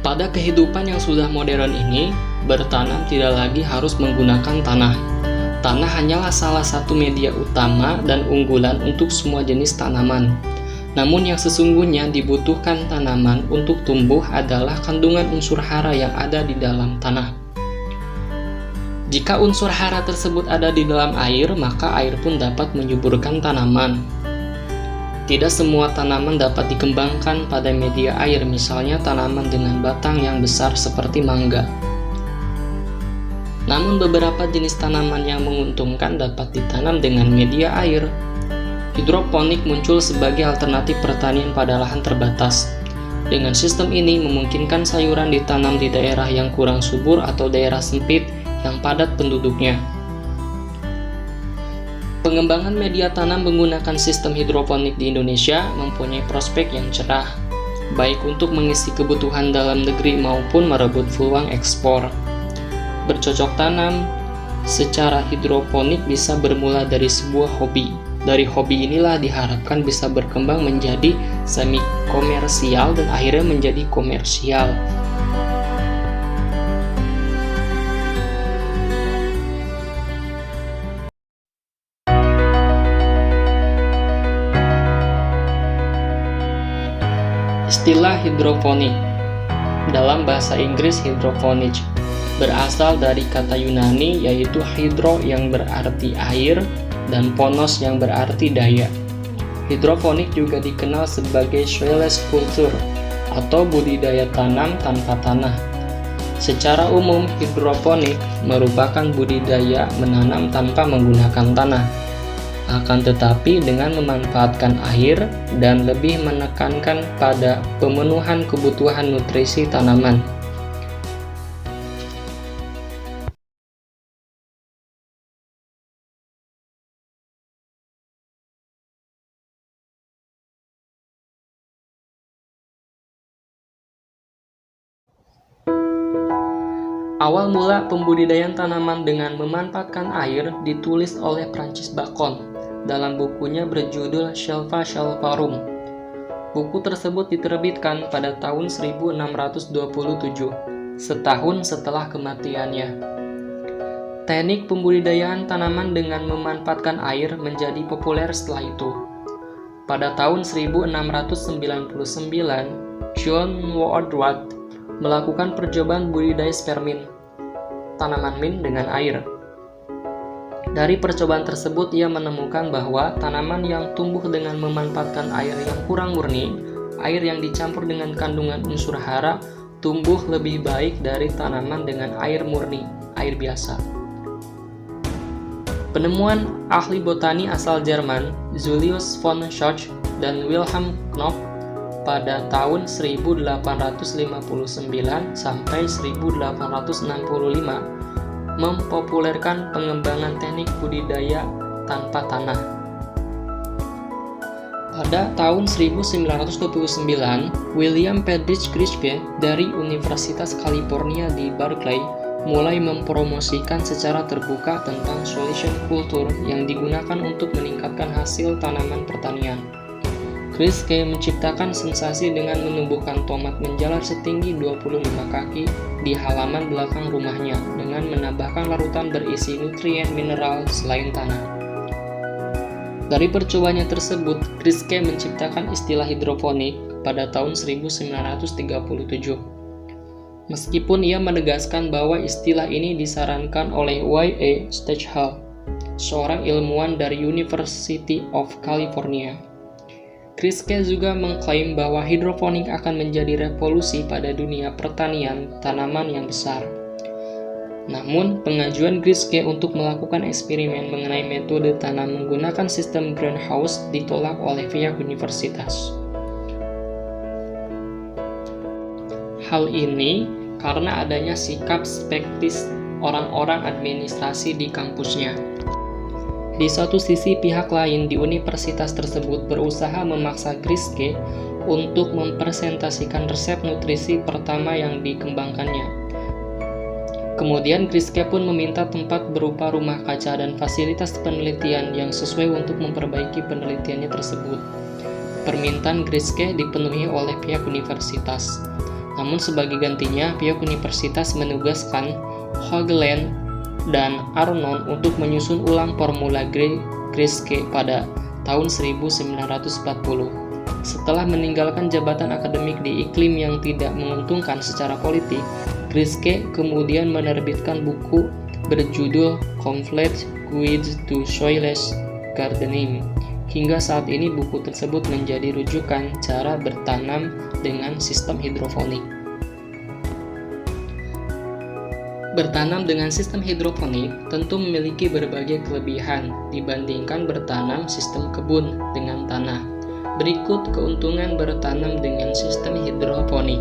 Pada kehidupan yang sudah modern ini, bertanam tidak lagi harus menggunakan tanah. Tanah hanyalah salah satu media utama dan unggulan untuk semua jenis tanaman. Namun yang sesungguhnya dibutuhkan tanaman untuk tumbuh adalah kandungan unsur hara yang ada di dalam tanah. Jika unsur hara tersebut ada di dalam air, maka air pun dapat menyuburkan tanaman. Tidak semua tanaman dapat dikembangkan pada media air, misalnya tanaman dengan batang yang besar seperti mangga. Namun beberapa jenis tanaman yang menguntungkan dapat ditanam dengan media air. Hidroponik muncul sebagai alternatif pertanian pada lahan terbatas. Dengan sistem ini memungkinkan sayuran ditanam di daerah yang kurang subur atau daerah sempit yang padat penduduknya. Pengembangan media tanam menggunakan sistem hidroponik di Indonesia mempunyai prospek yang cerah, baik untuk mengisi kebutuhan dalam negeri maupun merebut peluang ekspor. Bercocok tanam secara hidroponik bisa bermula dari sebuah hobi. Dari hobi inilah diharapkan bisa berkembang menjadi semi-komersial dan akhirnya menjadi komersial. Istilah hidroponik dalam bahasa Inggris hydroponics berasal dari kata Yunani yaitu hydro yang berarti air dan ponos yang berarti daya. Hidroponik juga dikenal sebagai soilless culture atau budidaya tanam tanpa tanah. Secara umum, hidroponik merupakan budidaya menanam tanpa menggunakan tanah. Akan tetapi dengan memanfaatkan air dan lebih menekankan pada pemenuhan kebutuhan nutrisi tanaman. Awal mula pembudidayaan tanaman dengan memanfaatkan air ditulis oleh Francis Bacon dalam bukunya berjudul Shelva Shelvarum. Buku tersebut diterbitkan pada tahun 1627, setahun setelah kematiannya. Teknik pembudidayaan tanaman dengan memanfaatkan air menjadi populer setelah itu. Pada tahun 1699, John Woodward melakukan percobaan budidaya spermin, tanaman mint dengan air. Dari percobaan tersebut, ia menemukan bahwa tanaman yang tumbuh dengan memanfaatkan air yang kurang murni, air yang dicampur dengan kandungan unsur hara, tumbuh lebih baik dari tanaman dengan air murni, air biasa. Penemuan ahli botani asal Jerman, Julius von Schott dan Wilhelm Knopf pada tahun 1859 sampai 1865 mempopulerkan pengembangan teknik budidaya tanpa tanah. Pada tahun 1929, William Friedrich Kriske dari Universitas California di Berkeley mulai mempromosikan secara terbuka tentang solution culture yang digunakan untuk meningkatkan hasil tanaman pertanian. Kriske menciptakan sensasi dengan menumbuhkan tomat menjalar setinggi 25 kaki di halaman belakang rumahnya dengan menambahkan larutan berisi nutrien mineral selain tanah. Dari percobaannya tersebut, Kriske menciptakan istilah hidroponik pada tahun 1937. Meskipun ia menegaskan bahwa istilah ini disarankan oleh Y.A. Stachel, seorang ilmuwan dari University of California. Kriske juga mengklaim bahwa hidroponik akan menjadi revolusi pada dunia pertanian tanaman yang besar. Namun, pengajuan Kriske untuk melakukan eksperimen mengenai metode tanam menggunakan sistem greenhouse ditolak oleh pihak universitas. Hal ini karena adanya sikap skeptis orang-orang administrasi di kampusnya. Di satu sisi, pihak lain di universitas tersebut berusaha memaksa Kriske untuk mempresentasikan resep nutrisi pertama yang dikembangkannya. Kemudian Kriske pun meminta tempat berupa rumah kaca dan fasilitas penelitian yang sesuai untuk memperbaiki penelitiannya tersebut. Permintaan Kriske dipenuhi oleh pihak universitas. Namun sebagai gantinya, pihak universitas menugaskan Hoagland dan Arnold untuk menyusun ulang formula Kreisky pada tahun 1940. Setelah meninggalkan jabatan akademik di iklim yang tidak menguntungkan secara politik, Kreisky kemudian menerbitkan buku berjudul Complete Guide to Soilless Gardening. Hingga saat ini buku tersebut menjadi rujukan cara bertanam dengan sistem hidroponik. Bertanam dengan sistem hidroponik tentu memiliki berbagai kelebihan dibandingkan bertanam sistem kebun dengan tanah. Berikut keuntungan bertanam dengan sistem hidroponik.